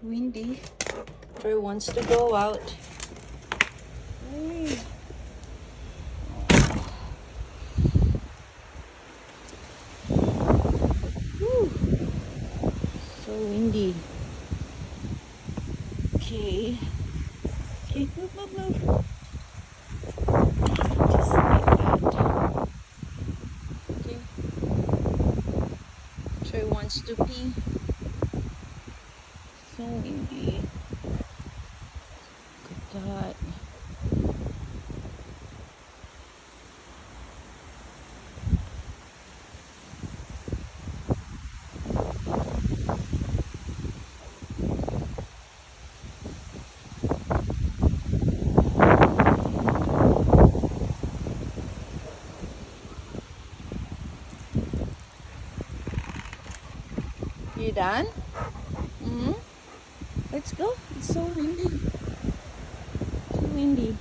Windy. Troy wants to go out. Hey. Whew. So windy. Okay. Okay, move. Just like that. Okay. Troy wants to pee. So windy. Look at that. You done? Mm-hmm. Let's go. It's so windy. Too windy.